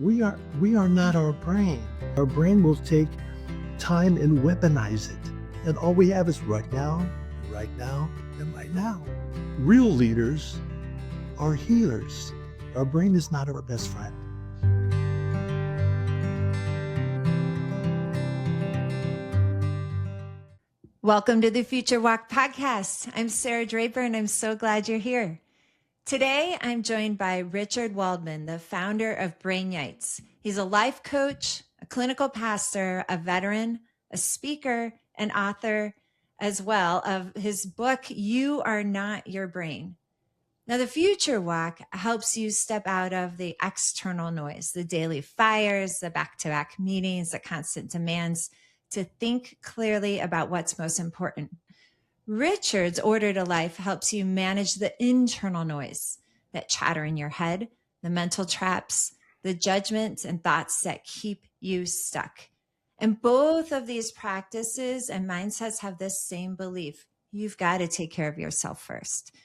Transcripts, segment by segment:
we are not our brain. Our brain will take time and weaponize it. And all we have is right now, right now, and right now. Real leaders are healers. Our brain is not our best friend. Welcome to the Future Walk podcast. I'm Sarah Draper, and I'm so glad you're here. Today, I'm joined by Richard Waldman, the founder of Brainy. He's a life coach, a clinical pastor, a veteran, a speaker, and author as well of his book, You Are Not Your Brain. Now, the Future Walk helps you step out of the external noise, the daily fires, the back-to-back meetings, the constant demands, to think clearly about what's most important. Richard's Order to Life helps you manage the internal noise, that chatter in your head, the mental traps, the judgments and thoughts that keep you stuck. And both of these practices and mindsets have this same belief. You've got to take care of yourself first.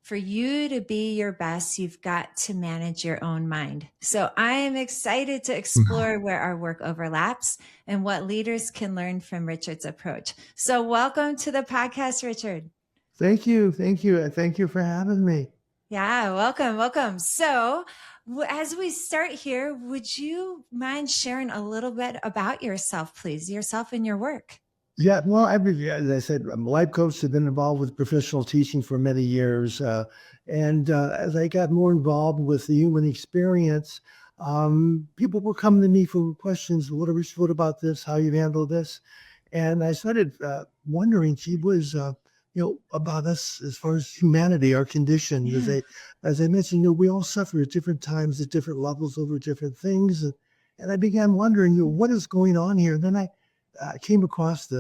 For you to be your best, you've got to manage your own mind. So I am excited to explore where our work overlaps and what leaders can learn from Richard's approach. So welcome to the podcast, Richard. Thank you. Thank you. And thank you for having me. Yeah, welcome. So as we start here, would you mind sharing a little bit about yourself, please, yourself and your work? Yeah, well, as I said, I'm a life coach. I've been involved with professional teaching for many years. And as I got more involved with the human experience, people were coming to me for questions. What about this? How you handle this? And I started wondering, gee whiz, about us as far as humanity, our condition. Yeah. As I mentioned, we all suffer at different times, at different levels, over different things. And I began wondering, what is going on here? And then I came across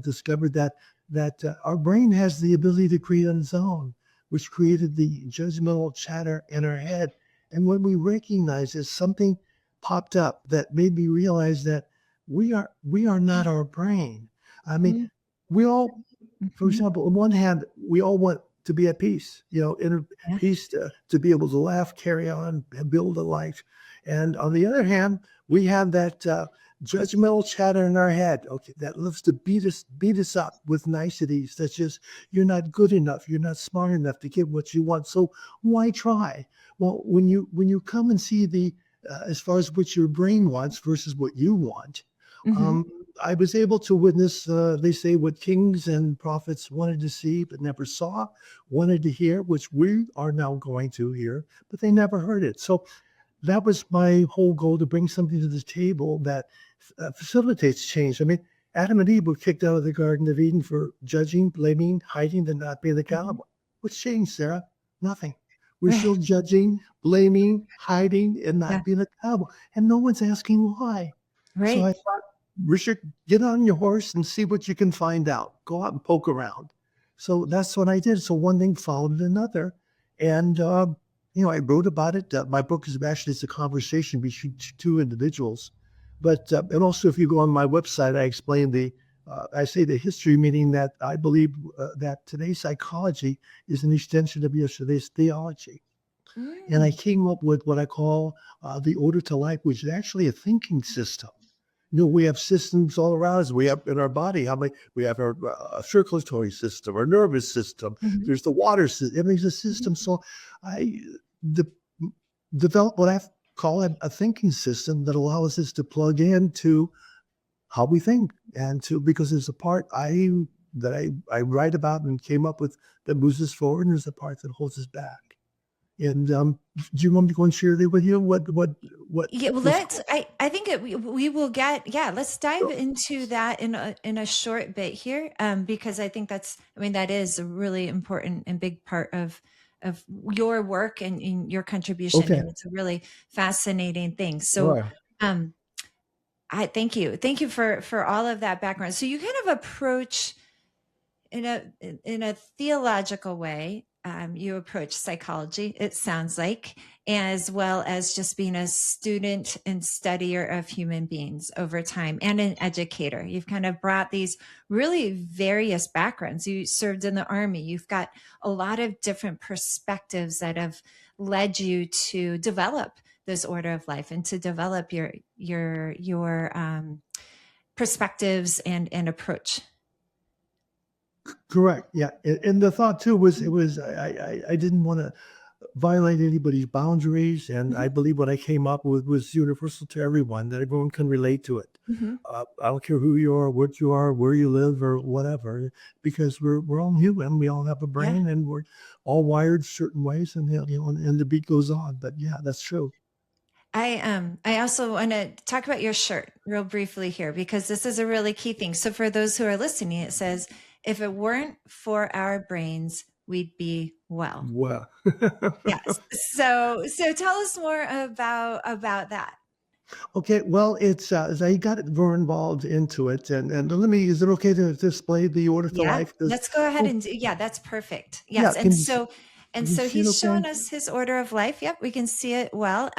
discovered that our brain has the ability to create on its own, which created the judgmental chatter in our head. And when we recognized it, something popped up that made me realize that we are not our brain. I mean, we all, for example, on one hand, we all want to be at peace, inner peace to be able to laugh, carry on, and build a life. And on the other hand, we have that judgmental chatter in our head, that loves to beat us up with niceties, such as you're not good enough, you're not smart enough to get what you want. So why try? Well, when you come and see the as far as what your brain wants versus what you want, I was able to witness. They say what kings and prophets wanted to see but never saw, wanted to hear, which we are now going to hear, but they never heard it. So that was my whole goal, to bring something to the table that facilitates change. I mean, Adam and Eve were kicked out of the Garden of Eden for judging, blaming, hiding, and not being accountable. What's changed, Sarah? Nothing. We're still judging, blaming, hiding, and not being accountable. And no one's asking why. Right. So I thought, Richard, get on your horse and see what you can find out. Go out and poke around. So that's what I did. So one thing followed another. And I wrote about it. My book is actually, it's a conversation between two individuals. But, and also if you go on my website, I explain I say the history, meaning that I believe that today's psychology is an extension of yesterday's theology. And I came up with what I call the Order to Life, which is actually a thinking system. We have systems all around us. We have in our body, we have our circulatory system, our nervous system. There's the water system. Everything's a system. So I developed what I call a thinking system that allows us to plug into how we think, because there's a part I write about and came up with that moves us forward, and there's a part that holds us back. And do you want me to go and share that with you? What? Yeah, well, I think we will get. Yeah, let's dive into that in a short bit here, because I think that is a really important and big part of your work and in your contribution, and it's a really fascinating thing. So, I thank you for all of that background. So you kind of approach in a theological way. You approach psychology, it sounds like, as well as just being a student and studier of human beings over time, and an educator. You've kind of brought these really various backgrounds. You served in the Army. You've got a lot of different perspectives that have led you to develop this order of life and to develop your perspectives and approach. Correct. Yeah. And the thought too was I didn't want to violate anybody's boundaries. And I Mhm. believe what I came up with was universal to everyone, that everyone can relate to it. Mhm. I don't care who you are, what you are, where you live, or whatever, because we're all human. We all have a Yeah. brain, and we're all wired certain ways, and and the beat goes on. But yeah, that's true. I also want to talk about your shirt real briefly here because this is a really key thing. So for those who are listening, it says, "If it weren't for our brains, we'd be well." Well, Yes. So tell us more about that. okay. Well, it's as I got more involved into it, and let me. Is it okay to display the order to Yeah, life? Does let's go ahead oh and yeah, that's perfect. yeah? Yes, and Can you so see it? he's Okay. showing us his order of life. Yep, we can see it well.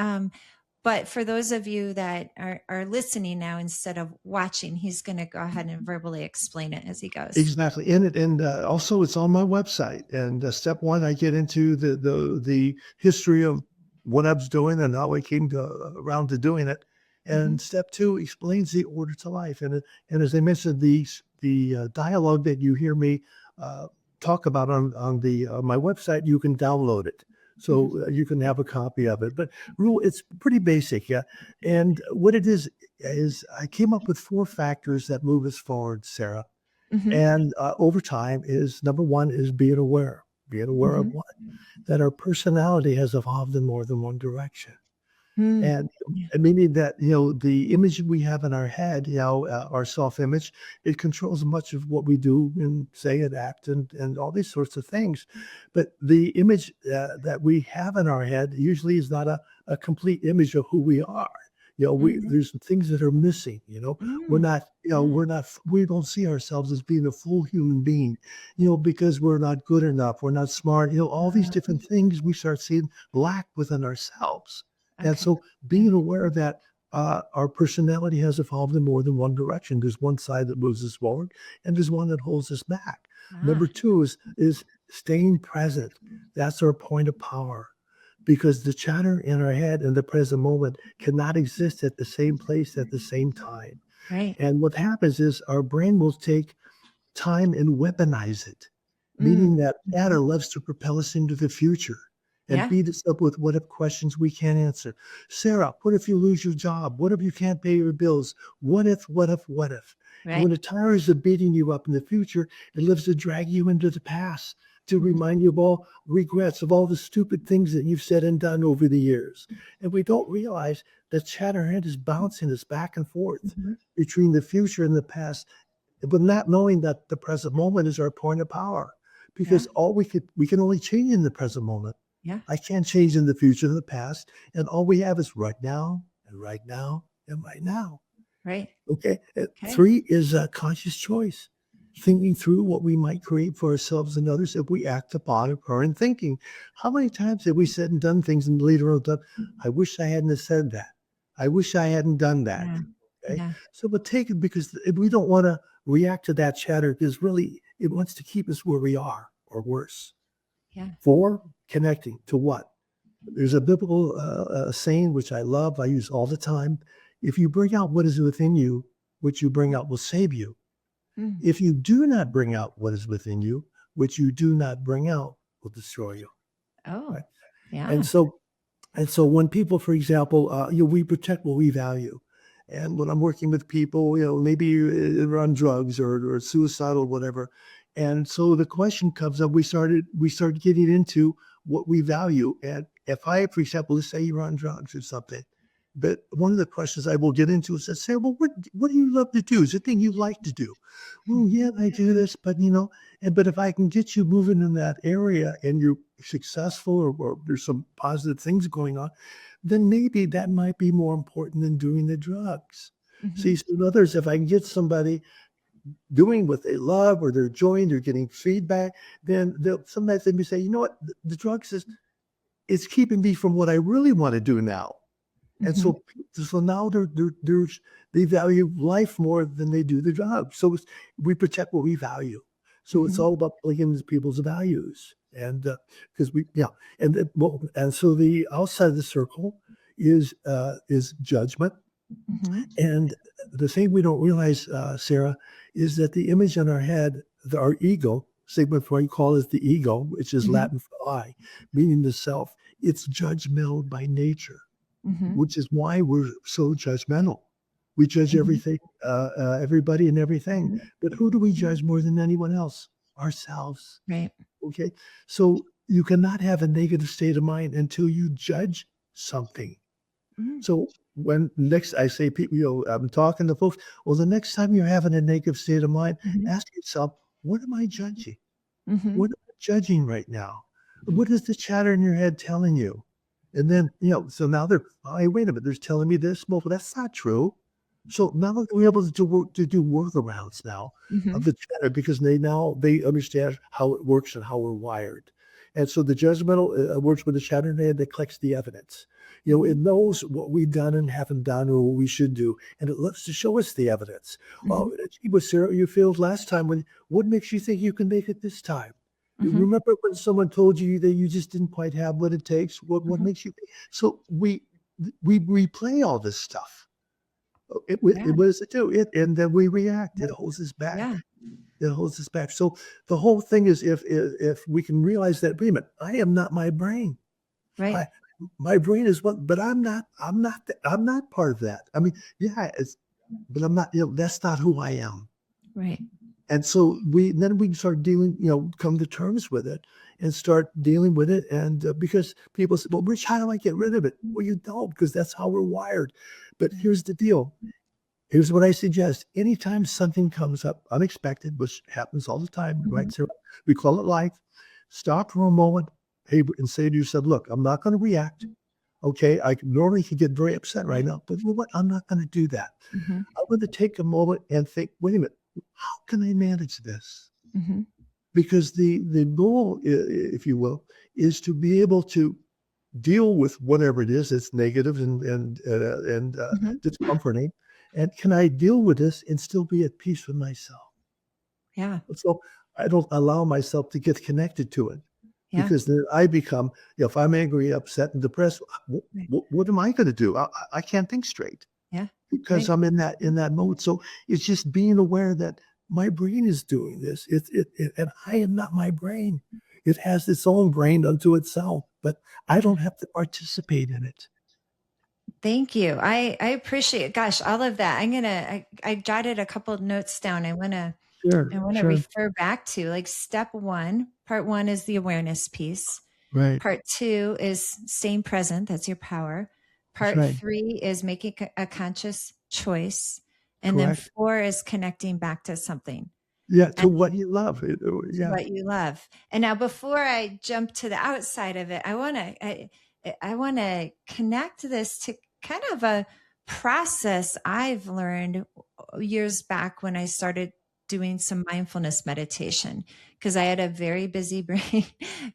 But for those of you that are listening now instead of watching, he's going to go ahead and verbally explain it as he goes. Exactly. And also it's on my website. And step one, I get into the history of what I was doing and how I came around to doing it. Hmm. And step two explains the order to life. And as I mentioned, the dialogue that you hear me uh, talk about on the my website, you can download it. Hmm. So you can have a copy of it. But rule, it's pretty basic. Yeah. And what it is I came up with 4 factors that move us forward, Sarah. Hmm. And over time is number one is being aware of Hmm. what that our personality has evolved in more than one direction. Mm. And Yeah. meaning that, the image we have in our head, our self-image, it controls much of what we do and say and act and all these sorts of things. But the image that we have in our head usually is not a complete image of who we are. Hmm. There's some things that are missing. We're Mm. not, Yeah. we don't see ourselves as being a full human being, because we're not good enough, we're not smart, all these different things we start seeing lack within ourselves. And Okay. so Yeah. being aware that our personality has evolved in more than one direction. There's one side that moves us forward, and there's one that holds us back. Ah. Number two is staying present. That's our point of power, because the chatter in our head in the present moment cannot exist at the same place at the same time. Right. And what happens is our brain will take time and weaponize it, meaning Mm. that Mhm. chatter loves to propel us into the future and Yeah. beat us up with what if questions we can't answer. Sarah, what if you lose your job? What if you can't pay your bills? What if, what if, what if? And Right. when the tires are beating you up in the future, it loves to drag you into the past to Mhm. remind you of all regrets, of all the stupid things that you've said and done over the years. And we don't realize that Chatterhead is bouncing us back and forth Mhm. between the future and the past, but not knowing that the present moment is our point of power, Yeah. because all we can only change in the present moment. Yeah. I can't change in the future and the past, and all we have is right now and right now and right now. Right. Okay. Okay. Three is a conscious choice, thinking through what we might create for ourselves and others if we act upon our current thinking. How many times have we said and done things and later on done, I wish I hadn't have said that. I wish I hadn't done that. Yeah. Okay. Yeah. So, but take it, because if we don't want to react to that chatter, because really it wants to keep us where we are or worse. Yeah. 4, connecting to what? There's a biblical saying which I love, I use all the time. If you bring out what is within you, what you bring out will save you. Mm. If you do not bring out what is within you, which you do not bring out will destroy you. Oh. Right? And Yeah. so when people, for example, we protect what we value. And when I'm working with people, maybe they're on drugs or suicidal, whatever. And so the question comes up, we start getting into what we value. And if I, for example, let's say you're on drugs or something, but one of the questions I will get into is, say, well, what do you love to do? Is it a thing you like to do? Well, yeah, I do this, but but if I can get you moving in that area and you're successful, or there's some positive things going on, then maybe that might be more important than doing the drugs. See, Mhm. so in others, if I can get somebody doing what they love or they're enjoying, they're getting feedback, then sometimes they may say, you know what, the drugs is keeping me from what I really want to do now. And Mhm. so now they value life more than they do the job. So we protect what we value. So it's Mhm. all about playing into people's values, and because we yeah, and so the outside of the circle is judgment. Mm-hmm. And the thing we don't realize, Sarah, is that the image in our head, our ego, Sigmund Freud calls it the ego, which is Mm-hmm. Latin for I, meaning the self. It's judgmental by nature, Mm-hmm. which is why we're so judgmental. We judge Mm-hmm. everything, everybody, and everything. But who do we judge more than anyone else? Ourselves. Right. Okay, so you cannot have a negative state of mind until you judge something. Mm-hmm. So when next I say, people, I'm talking to folks. Well, the next time you're having a negative state of mind, Mm-hmm. ask yourself, what am I judging? Mm-hmm. What am I judging right now? What is the chatter in your head telling you? And then, so now they're, oh, hey, wait a minute, they're telling me this. Well, that's not true. So now we're able to do workarounds now Mm-hmm. of the chatter because they understand how it works and how we're wired. And so the judgmental works with the chatter in the head that collects the evidence. It knows what we've done and haven't done or what we should do. And it loves to show us the evidence. Mm-hmm. Well, gee, was Sarah, you failed last time. What makes you think you can make it this time? You Mm-hmm. remember when someone told you that you just didn't quite have what it takes? What Mm-hmm. makes you? So we replay all this stuff. Yeah. What does it do? And then we react. It holds us back. Yeah. It holds us back. So the whole thing is, if we can realize that, wait a minute, I am not my brain. Right. My brain is what, but I'm not. I'm not part of that. I mean, yeah, but I'm not. That's not who I am. Right. And so we start dealing, come to terms with it and start dealing with it. And because people say, well, Rich, how do I get rid of it? Well, you don't, because that's how we're wired. But here's the deal. Here's what I suggest. Anytime something comes up unexpected, which happens all the time, Mm-hmm. right, Sarah? We call it life. Stop for a moment, hey, and say to yourself, look, I'm not going to react. Okay, I normally can get very upset right now, but you know what? I'm not going to do that. Mm-hmm. I'm going to take a moment and think, wait a minute, how can I manage this? Mm-hmm. Because the goal, if you will, is to be able to deal with whatever it is that's negative and Mm-hmm. discomforting. And can I deal with this and still be at peace with myself? Yeah. So I don't allow myself to get connected to it Yeah. because then I become, if I'm angry, upset, and depressed, Right. what am I going to do? I can't think straight Yeah. because Right. I'm in that mode. So it's just being aware that my brain is doing this. And I am not my brain. It has its own brain unto itself, but I don't have to participate in it. Thank you. I appreciate, gosh, all of that. I jotted a couple of notes down. I want to Sure. refer back to like step one. Part one is the awareness piece. Right. Part two is staying present. That's your power. That's Part right. three is making a conscious choice. And then Correct. four is connecting back to something. Yeah. To And what you love. Yeah. what you love. And now before I jump to the outside of it, I want to connect this to kind of a process I've learned years back when I started doing some mindfulness meditation because I had a very busy brain,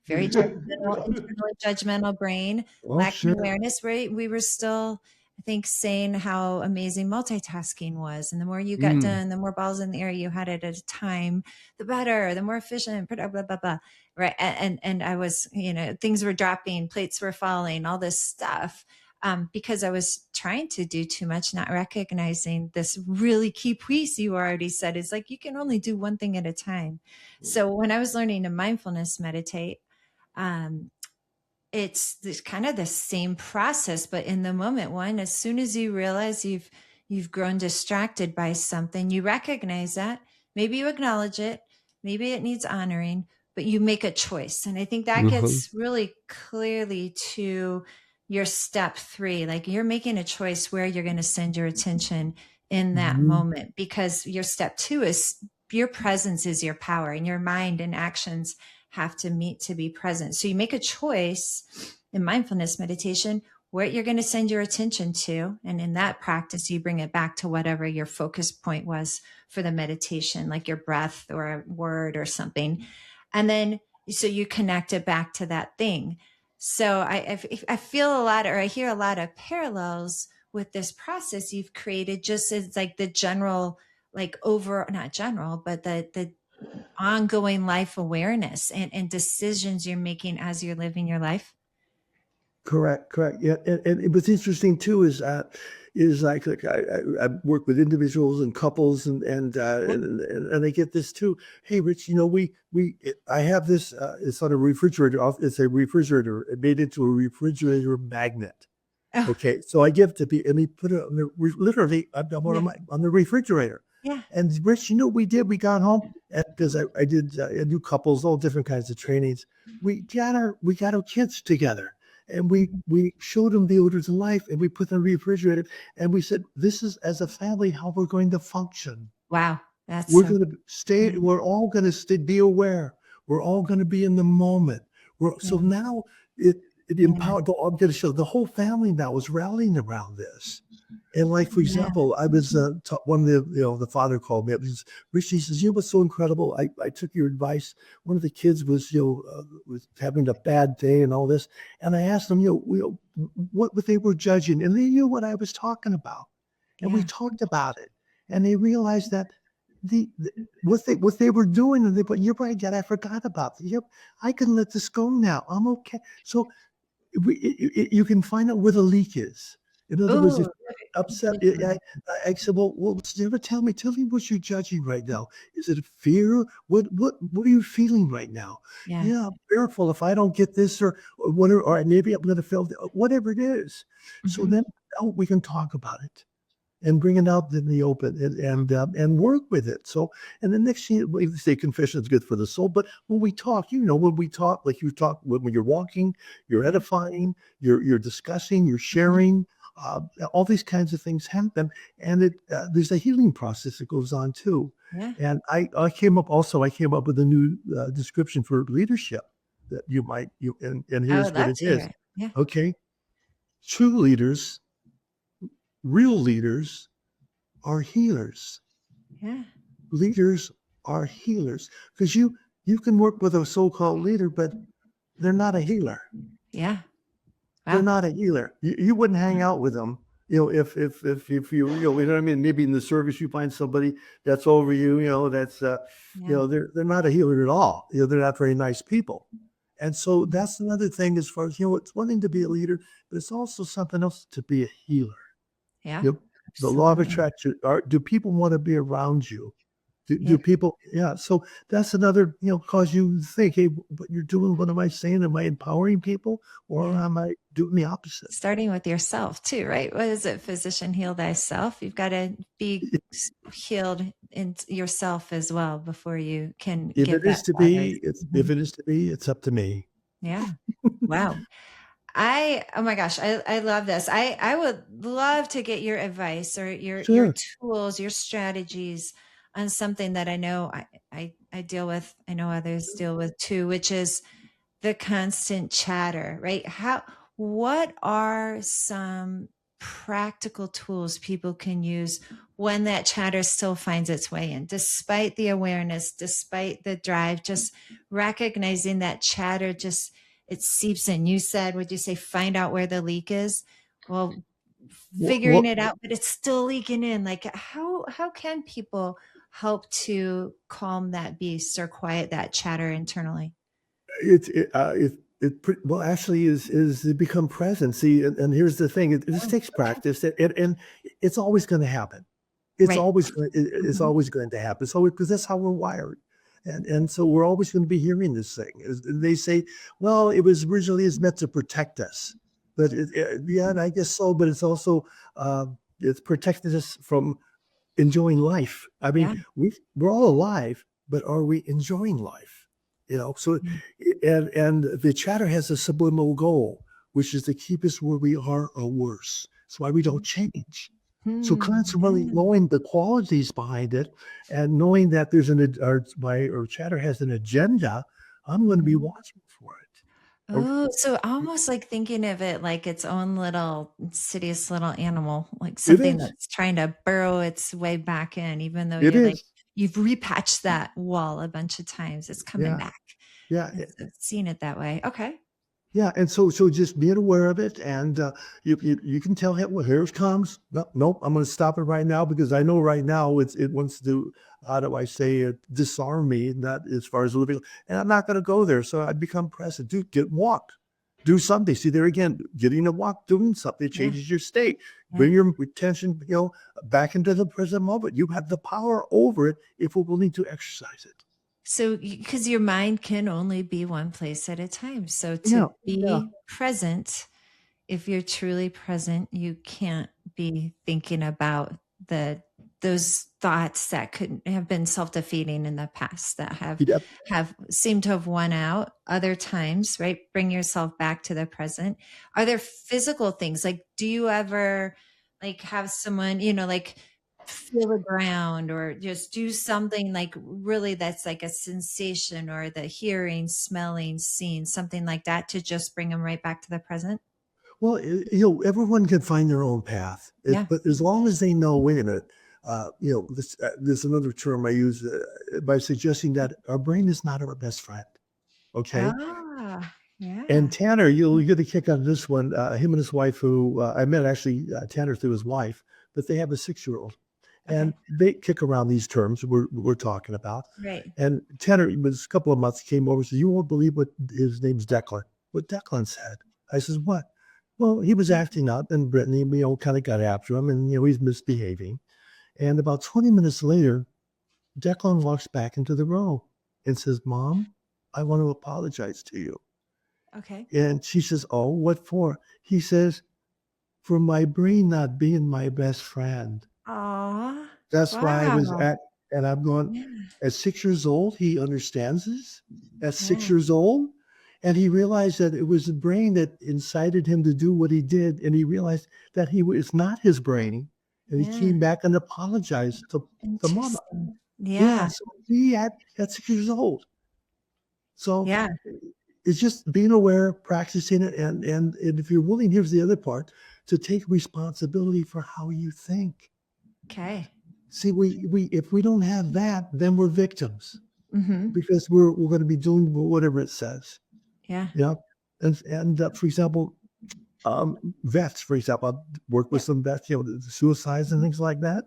very judgmental, internally judgmental brain, Oh, lacking sure. awareness. We were still, I think, saying how amazing multitasking was. And the more you got Mm. done, the more balls in the air you had at a time, the better, the more efficient, blah, blah, blah, blah. Right. And I was, things were dropping, plates were falling, all this stuff. Because I was trying to do too much, not recognizing this really key piece you already said is like, you can only do one thing at a time. So when I was learning to mindfulness meditate, it's kind of the same process, but in the moment one, as soon as you realize you've grown distracted by something, you recognize that, maybe you acknowledge it, maybe it needs honoring, but you make a choice. And I think that Mhm. gets really clearly to your step three. Like you're making a choice where you're going to send your attention in that Mhm. moment, because your step two is your presence is your power, and your mind and actions have to meet to be present. So you make a choice in mindfulness meditation where you're going to send your attention to. And in that practice, you bring it back to whatever your focus point was for the meditation, like your breath or a word or something. And then, so you connect it back to that thing. So I feel a lot, or I hear a lot of parallels with this process you've created, just as like the general, like not general, but the ongoing life awareness and decisions you're making as you're living your life. Correct, correct. Yeah, and what's interesting too is like I work with individuals and couples Yeah. and they get this too. Hey, Rich, I have this. It's on a refrigerator. It's a refrigerator. It made into a refrigerator magnet. Oh, Okay, so I give it to people, and we put it on literally yeah. on the refrigerator. Yeah. And Rich, we did. We got home because I did I do couples, all different kinds of trainings. We got our kids together, and we showed them the odors of life, and we put them in the refrigerator, and we said, "This is as a family how we're going to function. Wow. That's We're so going to stay. yeah. We're all going to stay, be aware. We're all going to be in the moment. So Yeah. now it Yeah. empowered. I'm going to show the whole family now is rallying around this. And like for Yeah. example, I was one of the father called me up. He says, Rich, he says, what's so incredible? I took your advice. One of the kids was was having a bad day and all this, and I asked them what they were judging, and they knew what I was talking about, and we Yeah. talked about it, and they realized that the what they were doing, and but you're right, Dad, I forgot about that. Yep, I can let this go now. I'm okay. So you can find out where the leak is. In other words, if Oh, you're upset, good point. I said, well, never tell me what you're judging right now. Is it fear? What are you feeling right now? Yeah. Yeah, I'm fearful if I don't get this or whatever, or maybe I'm going to fail, whatever it is. So Mhm. then we can talk about it and bring it out in the open and work with it. So, and the next thing we say confession is good for the soul. But when we talk, when we talk, like you talk when you're walking, you're Yeah. edifying, you're discussing, you're Mhm. sharing. All these kinds of things happen, and there's a healing process that goes on too. Yeah. And I came up with a new description for leadership that and I would here's what love it to hear is. it. Yeah. Okay, true leaders, real leaders are healers. Yeah. Leaders are healers because you can work with a so-called leader, but they're not a healer. Yeah. They're Wow. not a healer. You wouldn't hang out with them, if you know what I mean. Maybe in the service you find somebody that's over you, that's Yeah. they're not a healer at all. They're not very nice people. And so that's another thing as far as it's one thing to be a leader, but it's also something else to be a healer. Yeah. You know, the law of Absolutely. attraction. Do people want to be around you? Do Yeah. people yeah, so that's another, cause you to think, "Hey, what you're doing, what am I saying? Am I empowering people or Yeah. am I doing the opposite?" Starting with yourself too, right? What is it? Physician, heal thyself. You've got to be healed in yourself as well before you can If give it that is to to others. be, Mhm. it's up to me. Yeah. Wow. Oh my gosh, I love this. I would love to get your advice or your Sure. tools, your strategies on something that I know I deal with. I know others deal with too, which is the constant chatter, right? What are some practical tools people can use when that chatter still finds its way in, despite the awareness, despite the drive, just recognizing that chatter just it seeps in. You said, would you say find out where the leak is? Well, figuring What it out, but it's still leaking in. Like how can people help to calm that beast or quiet that chatter internally? well, actually is to become present. See, and here's the thing, it just Oh, takes okay. practice and it's always gonna happen. Right. It's Mhm. always going to happen. So because that's how we're wired. And so we're always going to be hearing this thing. They say, well, it was originally is meant to protect us. But yeah, and I guess so, but it's also it's protected us from enjoying life. I mean, Yeah. we're all alive, but are we enjoying life? So Mm. and the chatter has a subliminal goal, which is to keep us where we are or worse. That's why we don't change. So consequently, Yeah. knowing the qualities behind it and knowing that there's or chatter has an agenda, I'm going to be Mhm. watching for it. Or Oh, so almost like thinking of it like its own little insidious little animal, like it something is. that's trying to burrow its way back in, even though It you're like, is. you've repatched that wall a bunch of times. It's coming Yeah. back. Yeah. And so seeing it that way. Okay. Yeah, and so just being aware of it, and you can tell him, well, here it comes. No, nope, I'm going to stop it right now because I know right now it wants to, how do I say it, disarm me, not as far as living, and I'm not going to go there. So I become present. Dude, get walk. Do something. See, there again, getting a walk, doing something changes your state. Bring your attention, back into the present moment. You have the power over it if we're willing to exercise it. So, because your mind can only be one place at a time. So, Yeah, to yeah. be present, if you're truly present, you can't be thinking about those thoughts that could have been self-defeating in the past, that Yep. have seemed to have won out other times, right? Bring yourself back to the present. Are there physical things, like, do you ever like have someone, like feel the ground, or just do something like really that's like a sensation, or the hearing, smelling, seeing, something like that, to just bring them right back to the present? Well, everyone can find their own path, Yeah. but as long as they know, wait a minute, there's another term I use by suggesting that our brain is not our best friend. Okay. Ah, And yeah. Tanner, you'll get a kick out of this one. Him and his wife, who I met actually, Tanner through his wife, but they have a 6-year-old, and Okay. they kick around these terms we're talking about. Right. And Tanner was a couple of months, came over and said, "You won't believe what his name's Declan. What Declan said." I says, "What?" Well, he was acting up, and Brittany, we all kind of got after him, and he's misbehaving. And about 20 minutes later, Declan walks back into the row and says, "Mom, I want to apologize to you." Okay. And she says, "Oh, what for?" He says, "For my brain not being my best friend. Aw. That's why I was Wow. at," and I'm going, Yeah. at 6 years old, he understands this at six Yeah. years old. And he realized that it was the brain that incited him to do what he did. And he realized that it's not his brain. And he Yeah. came back and apologized to mama. Interesting. Yeah. Yeah. So he at 6 years old. So Yeah. it's just being aware, practicing it, and if you're willing, here's the other part, to take responsibility for how you think. Okay. See, we if we don't have that, then we're victims Mhm. because we're going to be doing whatever it says. Yeah. Yeah, and for example, vets, for example, I've worked with Yep. some vets, the suicides and Mhm. things like that,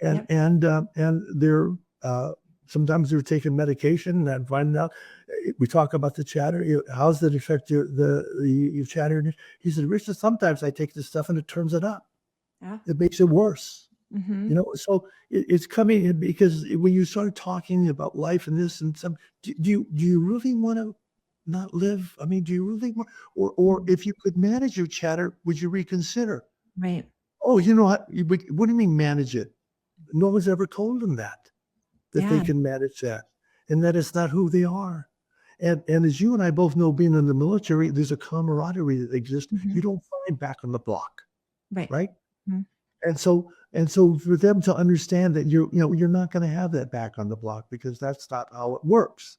Yep. and Yep. they're uh, sometimes they're taking medication and finding out. We talk about the chatter. How's that affect your chatter? He said, "Richard, sometimes I take this stuff and it turns it up. Yeah. It makes it worse." Mhm. So it's coming in because when you start talking about life and this and some, do you really want to not live? I mean, do you really want, or Mm. if you could manage your chatter, would you reconsider? Right. Oh, you know what? What do you mean manage it? No one's ever told them that they Yeah. can manage that, and that it's not who they are. And as you and I both know, being in the military, there's a camaraderie that exists. You Mhm. don't find back on the block, Right. right? Mhm. And so for them to understand that you're not going to have that back on the block because that's not how it works.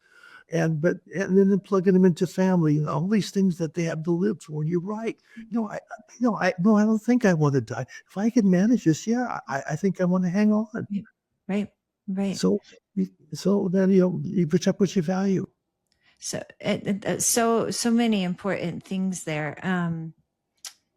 And then plugging them into family and all these things that they have to live for. And you're right. I don't think I want to die. If I can manage this, yeah, I think I want to hang on. Right. Right. Right. So so then you protect what you value. So, so many important things there.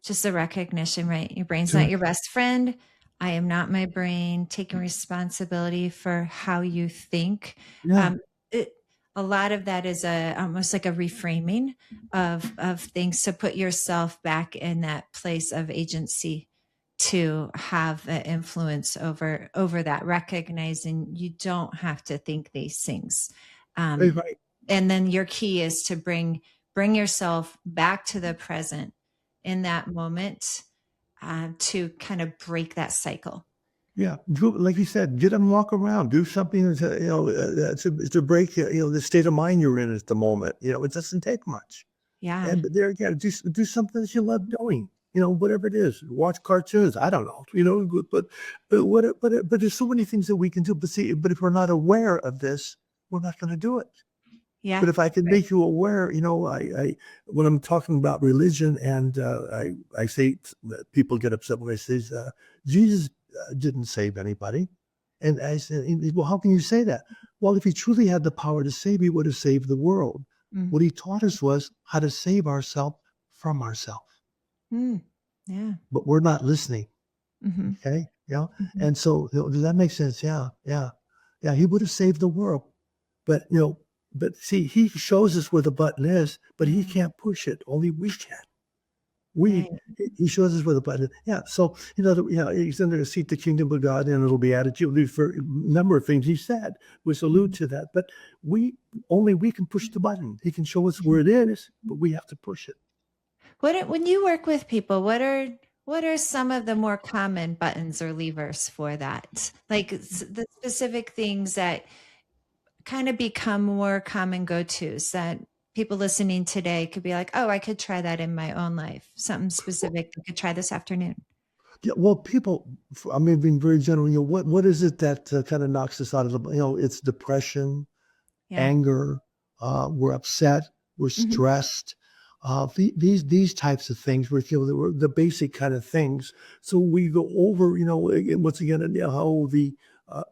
Just the recognition, right? Your brain's not Sure. your best friend. I am not my brain. Taking responsibility for how you think. Yeah. Um, it, a lot of that is almost like a reframing of things, to put yourself back in that place of agency, to have an influence over that, recognizing you don't have to think these things. Um, Right. and then your key is to bring yourself back to the present in that moment, to kind of break that cycle. Yeah, like you said, get and walk around, do something to break the state of mind you're in at the moment. It doesn't take much. Yeah. And but there again, do something that you love doing. Whatever it is, watch cartoons. I don't know. But there's so many things that we can do. But see, but if we're not aware of this, we're not going to do it. Yeah. But if I can Right. make you aware, I when I'm talking about religion, and I say that people get upset when I say Jesus didn't save anybody, and I said, well, how can you say that? Well, if he truly had the power to save, he would have saved the world. Mm. What he taught us was how to save ourselves from ourselves, Mm. Yeah. but we're not listening. Hmm. Okay, Hmm. and so does that make sense? Yeah, yeah, yeah. He would have saved the world, but But see, he shows us where the button is, but he can't push it. Only we can. Right. He shows us where the button is. Yeah. So, he's under to seek the kingdom of God and it'll be added to you. For a number of things he said, which allude to that. But only we can push the button. He can show us where it is, but we have to push it. When you work with people, what are some of the more common buttons or levers for that? Like the specific things that kind of become more common go-tos that people listening today could be like, oh, I could try that in my own life. Something specific I could try this afternoon. Yeah, well, people, I mean, being very general, what is it that kind of knocks us out of the, it's depression, Yeah. anger, we're upset, we're stressed, these types of things were the basic kind of things. So we go over, once again, how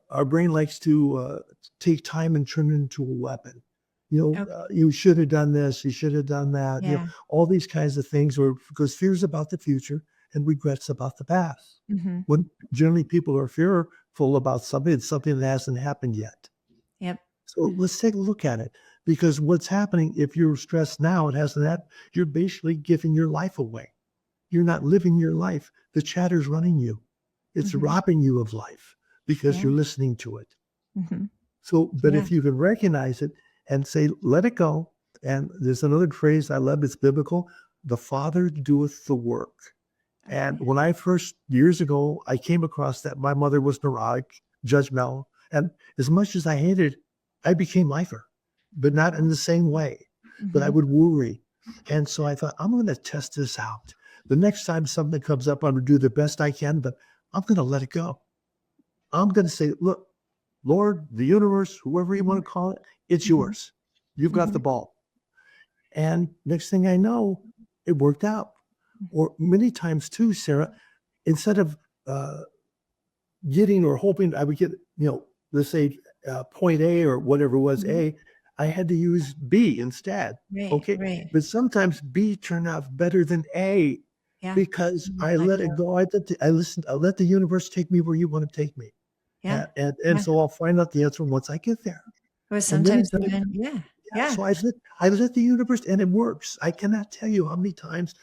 our brain likes to take time and turn it into a weapon. Okay. You should have done this, you should have done that. Yeah. All these kinds of things, because fears about the future and regrets about the past. When generally people are fearful about something, it's something that hasn't happened yet. Yep. So let's take a look at it, because what's happening if you're stressed now, it hasn't happened, you're basically giving your life away. You're not living your life. The chatter's running you. It's robbing you of life because you're listening to it. So, but if you can recognize it and say, let it go. And there's another phrase I love, it's biblical. The Father doeth the work. And when I first, years ago, I came across that, my mother was neurotic, judgmental. And as much as I hated it, I became like her, but not in the same way. But I would worry. And so I thought, I'm going to test this out. The next time something comes up, I'm going to do the best I can, but I'm going to let it go. I'm going to say, look, Lord, the universe, whoever you want to call it, it's yours. You've got the ball. And next thing I know, it worked out. Or many times too, Sarah, instead of getting or hoping I would get, let's say point A or whatever was A, I had to use B instead. Right. But sometimes B turned out better than A because I let it go. I listened. I let the universe take me where you want to take me. Yeah. And so I'll find out the answer once I get there. Or sometimes even, So I let the universe, and it works. I cannot tell you how many times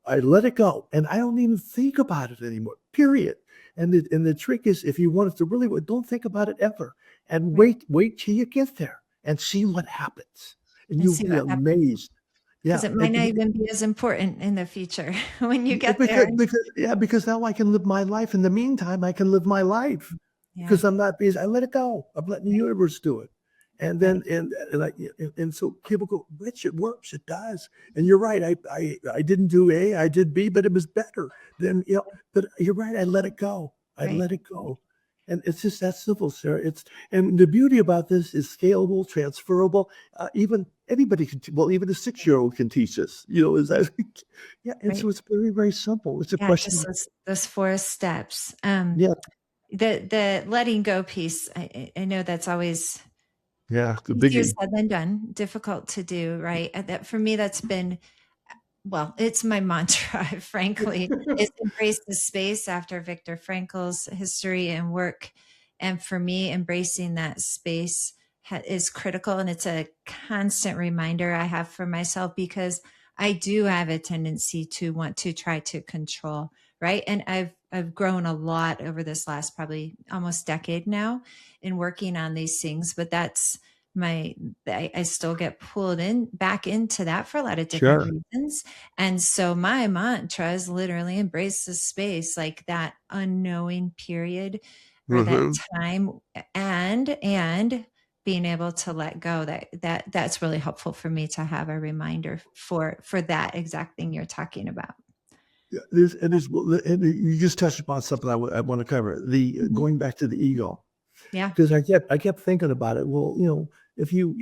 I let it go, and I don't even think about it anymore, period. And the trick is, if you want it to really work, don't think about it ever. And wait till you get there and see what happens. And you'll be amazed. Because it might not even be as important in the future when you get there. Because now I can live my life. In the meantime, I can live my life because I'm not busy. I let it go. I'm letting the universe do it. And then, and so people go, Rich, it works. It does. And you're right. I didn't do A, I did B, but it was better. Then, but you're right. I let it go. I let it go. And it's just that simple, Sarah. And the beauty about this is scalable, transferable. Even anybody can, even a 6-year-old can teach this, is that, so it's very, very simple. It's a question. Just those 4 steps. The letting go piece, I know that's always the biggie. Easier said than done, difficult to do, right? That for me, that's been, it's my mantra, frankly, is embrace the space after Viktor Frankl's history and work. And for me, embracing that space is critical. And it's a constant reminder I have for myself, because I do have a tendency to want to try to control, right? And I've grown a lot over this last probably almost decade now in working on these things, but that's I still get pulled back into that for a lot of different reasons. And so my mantra is literally embrace the space, like that unknowing period or that time, and being able to let go. That's really helpful for me to have a reminder for that exact thing you're talking about. And you just touched upon something I want to cover. Going back to the ego. Yeah. Because I kept thinking about it. Well, if you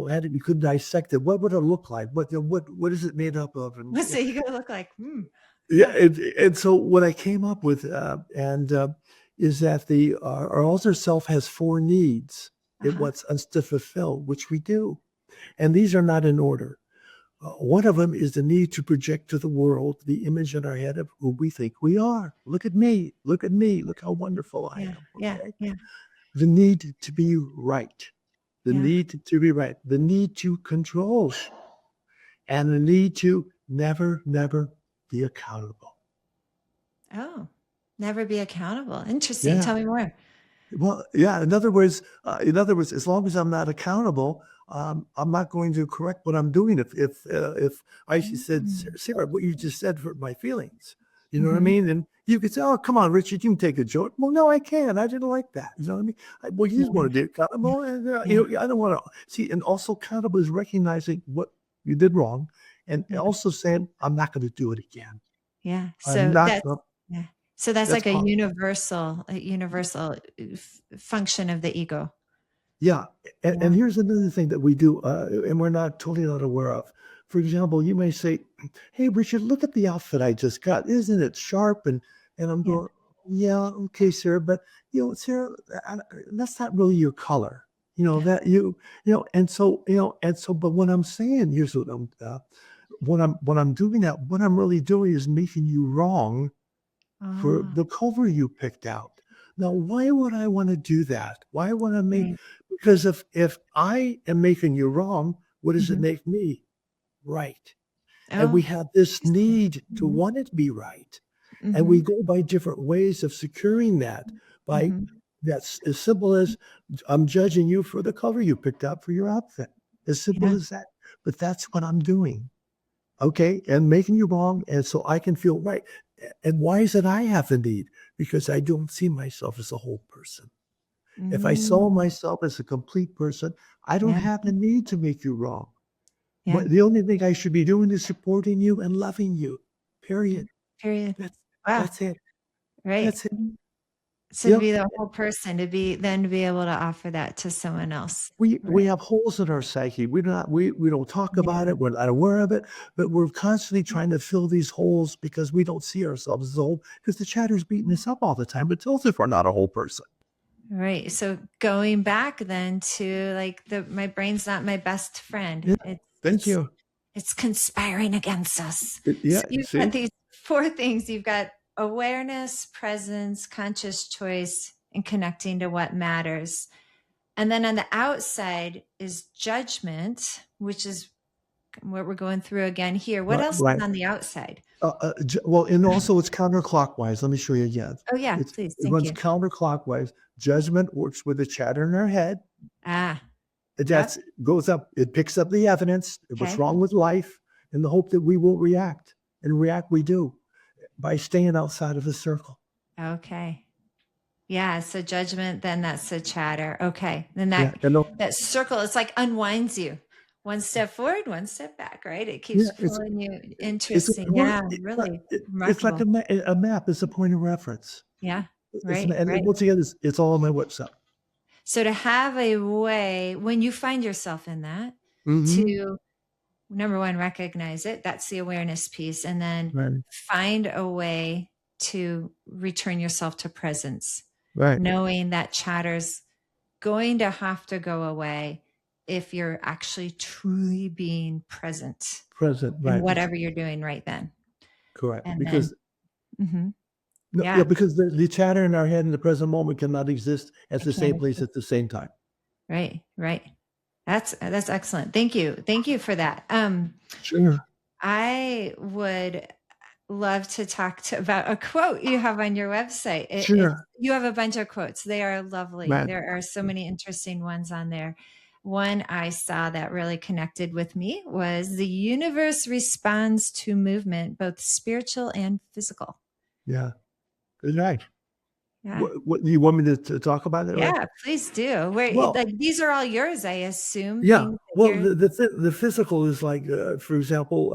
had it, you could dissect it. What would it look like? What is it made up of? And what's the ego look like? And so what I came up with is that our alter self has 4 needs. It wants us to fulfill, which we do, and these are not in order. One of them is the need to project to the world the image in our head of who we think we are. Look at me. Look how wonderful I am. Yeah. The need to be right. the Yeah. need to be right, the need to control, and the need to never, never be accountable. Oh, never be accountable. Interesting. Yeah. Tell me more. Well, yeah. In other words, as long as I'm not accountable, I'm not going to correct what I'm doing. If I said, Mm. Sarah, what you just said hurt my feelings. You know what I Mhm. mean? And you could say, oh, come on, Richard, you can take a joke. Well, no, I can't. I didn't like that. You know what I mean? Well, you just Yeah. want to be Yeah. accountable, and Yeah. I don't want to see. And also, accountable is recognizing what you did wrong, and Yeah. also saying, I'm not going to do it again. Yeah. I'm So not. that's yeah. So that's That's like all. a universal function of the ego. Yeah, and Yeah. here's another thing that we do, and we're totally not aware of. For example, you may say, "Hey, Richard, look at the outfit I just got. Isn't it sharp?" And I'm Yeah. going, "Yeah, okay, Sarah, but Sarah, that's not really your color. Yeah. That but what I'm saying, here's what I'm doing that. What I'm really doing is making you wrong for Oh, the cover you picked out. Now, why would I want to do that? Why would I make right. because if I am making you wrong, what does it Mhm. make me? Right. And we Oh, have this interesting. need to Mhm. want it to be right. And we Mhm. go by different ways of securing that by Mhm. that's as simple as I'm judging you for the color you picked out for your outfit. As simple Yeah. as that. But that's what I'm doing. Okay, and making you wrong, and so I can feel right. And why is it I have the need? Because I don't see myself as a whole person. If I saw Mm. myself as a complete person, I don't Yeah. have the need to make you wrong. Yeah. But the only thing I should be doing is supporting you and loving you. Yeah. Period. Period. That's Wow. that's it. Right. That's it. So to Yep. be the whole person, to be able to offer that to someone else. We Right. have holes in our psyche. We don't talk about Yeah. it. We're not aware of it, but we're constantly trying to fill these holes because we don't see ourselves as a whole. Because the chatter's beating us up all the time. It tells us we're not a whole person. Right. So going back then to like my brain's not my best friend. Yeah. It's Thank it's you. it's conspiring against us. Yeah. So you've got See. these four things. You've got awareness, presence, conscious choice, and connecting to what matters. And then on the outside is judgment, which is what we're going through again here. What Right. else is Right. on the outside? Well, and also it's counterclockwise. Let me show you again. Oh yeah, It please. Thank runs you. counterclockwise. Judgment works with the chatter in our head. Ah, That's yep. goes up. It picks up the evidence of what's Okay. wrong with life, in the hope that we will react. And react we do by staying outside of the circle. Okay. Yeah. So judgment, then that's the chatter. Okay. Then Yeah, that circle, it's like unwinds you. One step forward, one step back, right? It keeps yeah, pulling you. it's Interesting. well, Yeah, really it's like remarkable. a map. It's a point of reference. Yeah. And Right. once again, it's all on my website. So to have a way when you find yourself in that, Mm-hmm. to number one, recognize it. That's the awareness piece. And then Right. find a way to return yourself to presence, Right. knowing that chatter's going to have to go away if you're actually truly being present Present. in Right. whatever you're doing right then. Correct. And then, Because mhm, no, yeah, yeah, because the chatter in our head in the present moment cannot exist at I the same can't. place at the same time. Right, right. That's excellent. Thank you. Thank you for that. Sure. I would love to talk about a quote you have on your website. Sure. You have a bunch of quotes. They are lovely. Right. There are so many interesting ones on there. One I saw that really connected with me was the universe responds to movement, both spiritual and physical. Yeah. Good night. Yeah. What do you want me to talk about it? Right. Yeah, please do. Well, Like these are all yours, I assume, yeah. things that Well, you're the physical is like, for example,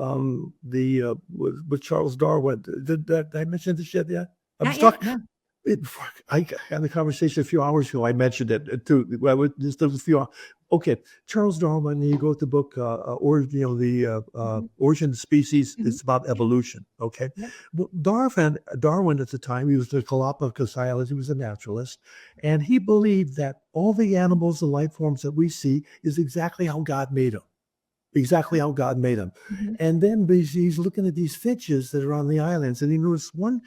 with Charles Darwin. Did I mention this yet? Yeah. I was not yet. talking. No. I had the conversation a few hours ago. I mentioned it too. Well, just a few. Okay, Charles Darwin. He wrote the book, or Mhm. Origin of Species. Mhm. It's about Yep. evolution. Okay, Yep. well, Darwin at the time, he was the Galapagos Islands. He was a naturalist, and he believed that all the animals and life forms that we see is exactly how God made them. Exactly how God made them. Mhm. And then he's looking at these finches that are on the islands, and he noticed one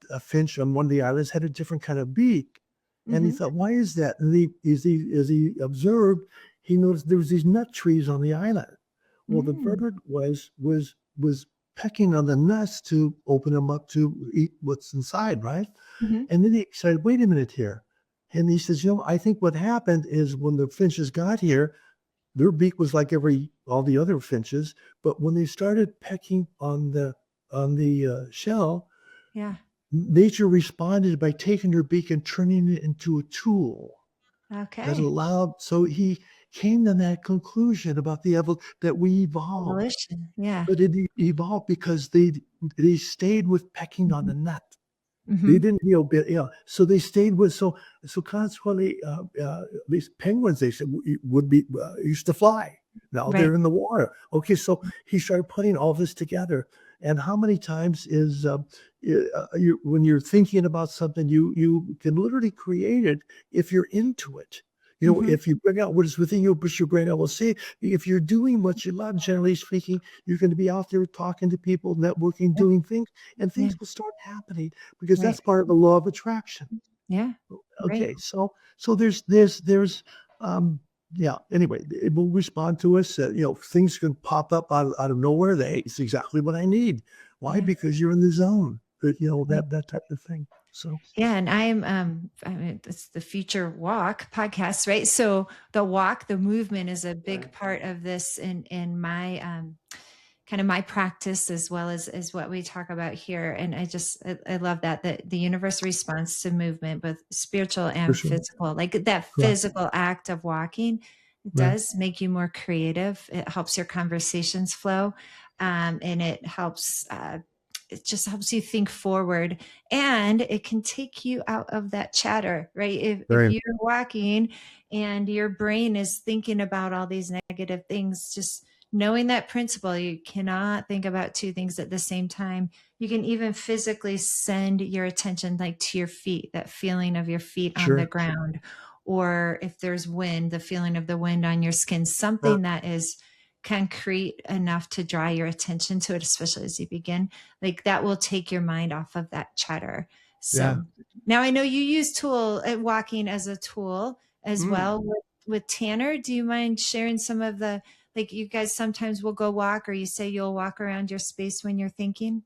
a finch on one of the islands had a different kind of beak, and he Mhm. thought, "Why is that?" And as he observed, he noticed there was these nut trees on the island. Well, the Mm. bird was pecking on the nuts to open them up to eat what's inside, right? Mhm. And then he said, "Wait a minute here." And he says, I think what happened is when the finches got here, their beak was like all the other finches, but when they started pecking on the shell, Yeah. nature responded by taking their beak and turning it into a tool that Okay. allowed. So he came to that conclusion about that we evolved, Evolution. Yeah. but it evolved because they stayed with pecking on Mhm. the nut. They Mhm. didn't, so they stayed with, so consequently, these penguins, they said, would be, used to fly. Now Right. they're in the water. Okay, so he started putting all this together. And how many times is, when you're thinking about something, you can literally create it if you're into it. Mhm. If you bring out what is within you, push your brain out. Well, see, if you're doing what you love, generally speaking, you're going to be out there talking to people, networking, Yeah. doing things, and Yeah. things will start happening because Right. that's part of the law of attraction. Yeah. Right. Okay, so there's yeah. Anyway, it will respond to us. Things can pop up out of nowhere. It's exactly what I need. Why? Yeah. Because you're in the zone. Right. That type of thing. So Yeah, and I mean, it's the Future Walk podcast, right? So the walk, the movement is a big part of this in my kind of my practice as well as what we talk about here. And I love that the universe responds to movement, both spiritual for and sure, physical. Like that right, physical act of walking right, does make you more creative. It helps your conversations flow, and it just helps you think forward, and it can take you out of that chatter, right? If very you're walking and your brain is thinking about all these negative things, just knowing that principle, you cannot think about two things at the same time. You can even physically send your attention like to your feet, that feeling of your feet on the sure. ground, or if there's wind, the feeling of the wind on your skin, Uh, something that is concrete enough to draw your attention to it, especially as you begin, like that will take your mind off of that chatter. yeah. So now I know you use walking as a tool as Mm. well with Tanner. Do you mind sharing some of the, like you guys sometimes will go walk, or you say you'll walk around your space when you're thinking?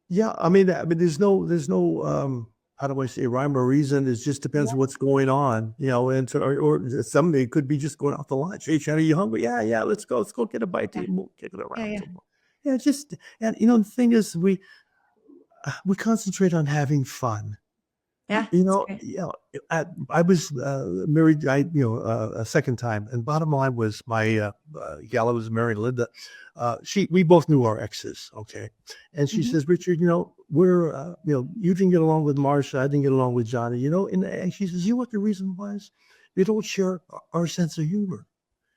Yeah, there's no, how do I say, rhyme or reason. It just Yeah, depends what's going on, and so, or somebody it could be just going out to lunch. Hey, Shannon, are you hungry? Yeah, yeah, let's go get a bite to yeah, eat. And we'll kick it yeah, around yeah, some more. Yeah, just and the thing is, we concentrate on having fun. yeah. It's great. I was married, a second time, and bottom line was my gal I was married, Linda. We both knew our exes, okay, and she Hmm. says, Richard, we're, you didn't get along with Marsha, I didn't get along with Johnny, and she says, what the reason was? We don't share our sense of humor.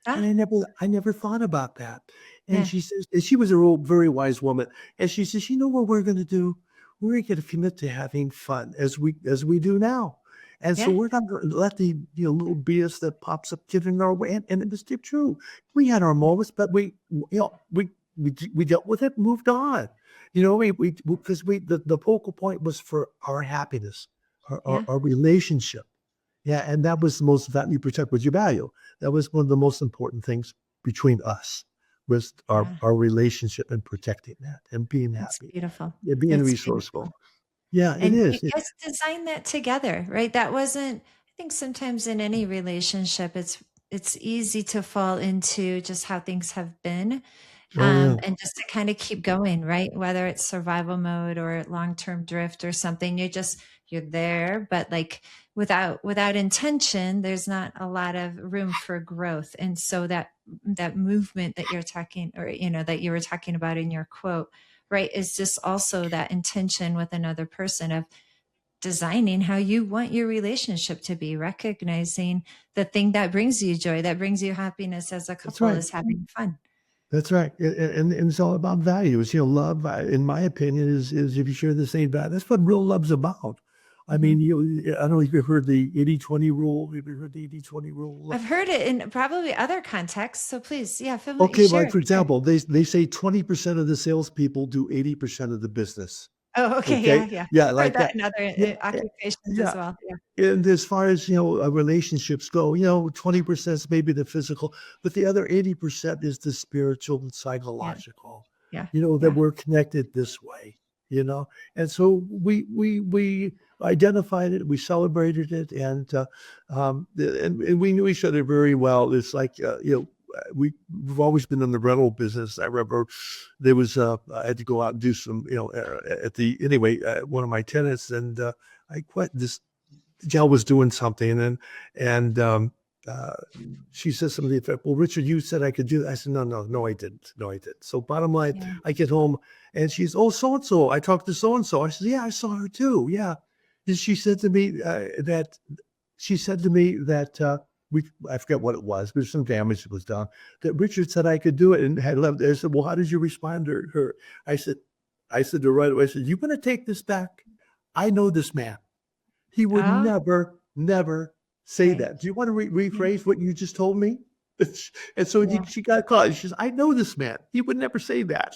And Ah, I never thought about that. And yeah, she says, and she was a very wise woman. And she says, you know what we're going to do? We're going to commit to having fun as we do now. And so yeah, we're not going to let the little BS that pops up get in our way. And it was true. We had our moments, but we dealt with it, moved on. Because the focal point was for our happiness, our, our, yeah. our relationship. Yeah, and that was the most that you protect what you value. That was one of the most important things between us was our Yeah. our relationship and protecting that and being It's happy. beautiful. Yeah, being It's resourceful. beautiful. Yeah, it And you is. guys designed that together, right? That wasn't, I think sometimes in any relationship, it's easy to fall into just how things have been, Oh yeah, and just to kind of keep going, right? Whether it's survival mode or long-term drift or something, you're there, but like without intention, there's not a lot of room for growth. And so that movement that you're talking, or that you were talking about in your quote, right, is just also that intention with another person of designing how you want your relationship to be, recognizing the thing that brings you joy, that brings you happiness as a that's couple, right. is having fun. That's right. And it's all about values. Love, in my opinion, is if you share the same value. That's what real love's about. I Mhm. mean, I don't know if you've heard the 80-20 rule. Have you heard the 80-20 rule? I've heard it in probably other contexts. So please, yeah, Okay, share like it. for Share it. example, they say 20% of the salespeople do 80% of the business. Oh, okay. Yeah, Okay. yeah. Yeah, Heard like that that. in other Yeah. occupations as Yeah. well. Yeah, And as far as, relationships go, 20% is maybe the physical, but the other 80% is the spiritual and yeah, psychological, yeah, that yeah, we're connected this way, you know? And so we identified it, we celebrated it, and we knew each other very well. It's like, we've always been in the rental business. I remember there was, I had to go out and do some, one of my tenants, and I quit this gal was doing something, and uh, she says something to the effect, "Well, Richard, you said I could do that." I said, "No, no, no, I didn't. No, I didn't." So bottom line, yeah. I get home and she's, "Oh, so and so. I talked to so and so." I said, "Yeah, I saw her too. Yeah." And she said to me that I forget what it was, but some damage that was done. That Richard said I could do it and had left. I said, "Well, how did you respond to her?" I said, I said to her right away, I said, "You going to take this back? I know this man. He would Oh, never, never say right. that. Do you want to Yeah, rephrase what you just told me?" And so yeah. she got caught. She says, "I know this man. He would never say that."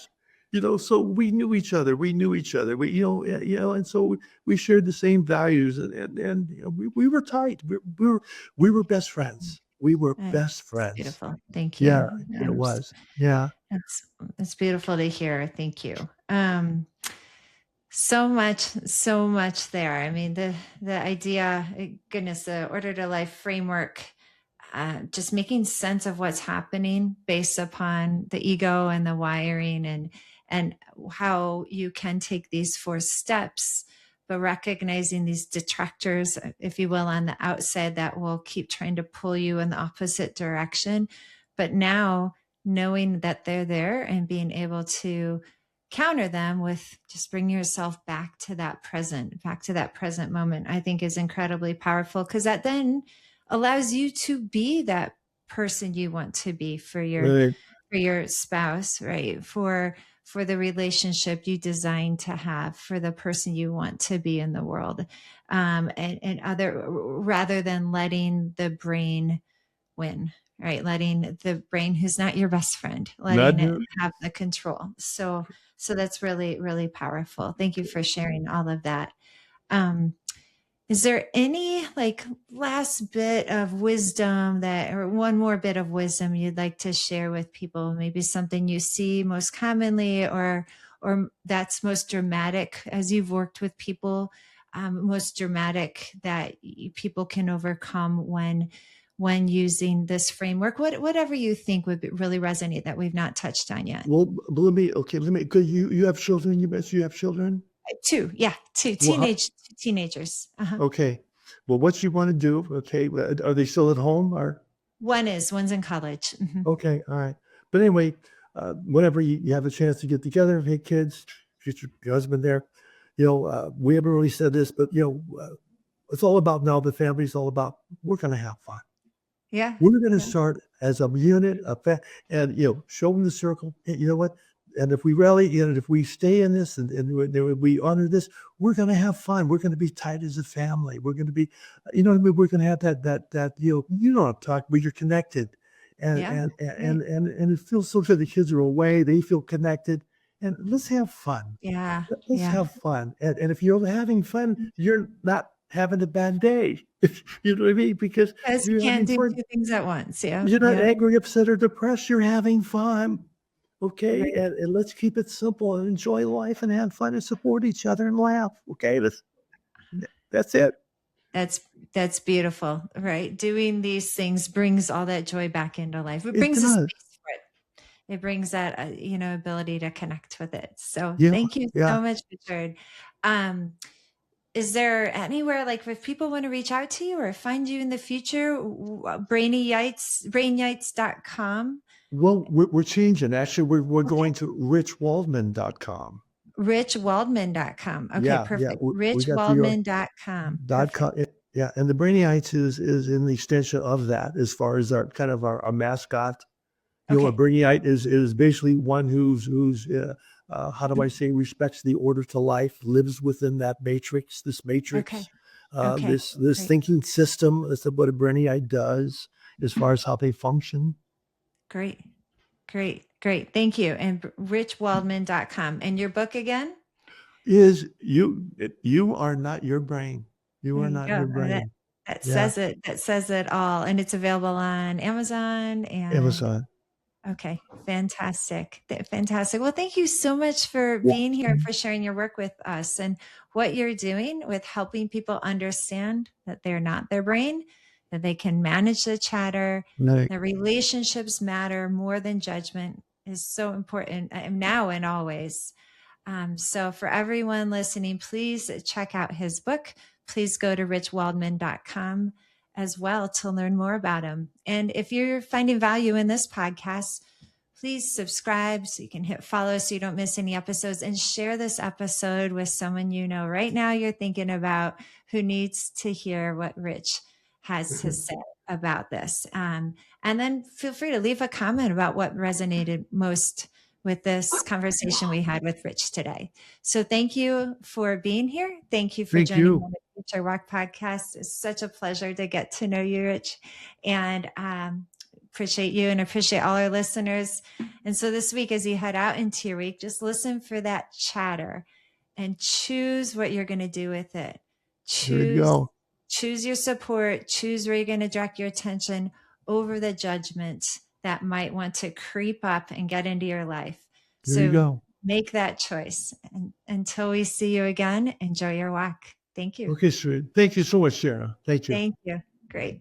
So we knew each other. We knew each other. And so we shared the same values, and we were tight. We were best friends. We were best That's friends. beautiful. Thank you. Yeah, it was. Yeah. That's that's beautiful to hear. Thank you. So much there. I mean, the idea, goodness, the order to life framework, just making sense of what's happening based upon the ego and the wiring, and how you can take these 4 steps, but recognizing these detractors, if you will, on the outside that will keep trying to pull you in the opposite direction. But now knowing that they're there and being able to counter them with just bring yourself back to that present moment, I think is incredibly powerful, because that then allows you to be that person you want to be Right. for your spouse, right? For the relationship you designed to have, for the person you want to be in the world, and other, rather than letting the brain win, right? Letting the brain, who's not your best friend, Not letting it new. have the control. So that's really, really powerful. Thank you for sharing all of that. Um, is there any like last bit of wisdom that, or one more bit of wisdom you'd like to share with people? Maybe something you see most commonly, or that's most dramatic as you've worked with people, most dramatic that people can overcome when using this framework. Whatever you think would really resonate that we've not touched on yet. Well, let me, because you have children. You mentioned you have children. Two, yeah, two Well, teenagers. Uh-huh. okay. Well, what you want to do, okay, are they still at home or? One's in college. Mhm. Okay, all right. But anyway, whenever you have a chance to get together, hey, kids, get your husband there. We haven't really said this, but, it's all about now, the family's all about, we're going to have fun. Yeah. We're going to Yeah. start as a unit, and show them the circle. Hey, you know what? And if we rally, if we stay in this and we honor this, we're going to have fun. We're going to be tight as a family. We're going to be, what I mean? We're going to have that you know what I'm talking, but you're connected, and Yeah. and Right. and it feels so good. The kids are away. They feel connected, and let's have fun. Yeah. Let's Yeah. have fun. And if you're having fun, you're not having a bad day. You know what I mean? Because Because you you're can't having do fun. 2 things at once. Yeah. You're not Yeah. angry, upset, or depressed. You're having fun. Okay. Right. And let's keep it simple and enjoy life and have fun and support each other and laugh. Okay. That's it. That's that's beautiful, right? Doing these things brings all that joy back into life. It It brings a does. space for it. It brings that, ability to connect with it. So Yeah. thank you Yeah. so much, Richard. Um, is there anywhere, like if people want to reach out to you or find you in the future, brainites.com, Well, we're changing. Actually, we're going to richwaldman.com. richwaldman.com. Okay, Yeah. Yeah. perfect. We got the richwaldman.com. dot com. Perfect. Yeah. And the Brainyites is in the extension of that as far as our kind of our mascot. A Okay. Brainiite is basically one who's how do I say, respects the order to life, lives within that matrix, this Okay. matrix, Okay. this Great. thinking system. That's what a Brainiite does as far as how they function. Great. Great. Great. Thank you. And richwaldman.com. And your book again? is you are not your brain. You There are you not go. your brain. That Yeah. says it. That says it all. And it's available on Amazon and Amazon. okay, fantastic. Fantastic. Well, thank you so much for Yeah. being here and for sharing your work with us and what you're doing with helping people understand that they're not their brain, that they can manage the chatter, No, that relationships matter more than judgment is so important now and always. So, for everyone listening, please check out his book. Please go to richwaldman.com as well to learn more about him. And if you're finding value in this podcast, please subscribe so you can hit follow so you don't miss any episodes, and share this episode with someone you know right now you're thinking about who needs to hear what Rich has to say about this. And then feel free to leave a comment about what resonated most with this conversation we had with Rich today. So thank you for being here. Thank you for thank joining me you. on the Future Walk podcast. It's such a pleasure to get to know you, Rich, and appreciate you and appreciate all our listeners. And so this week, as you head out into your week, just listen for that chatter and choose what you're going to do with it. There you go. Choose your support, choose where you're going to direct your attention over the judgment that might want to creep up and get into your life. There you So go. make that choice. And until we see you again, enjoy your walk. Thank you. Okay, sweet. Thank you so much, Sarah. Thank you. Thank you. Great.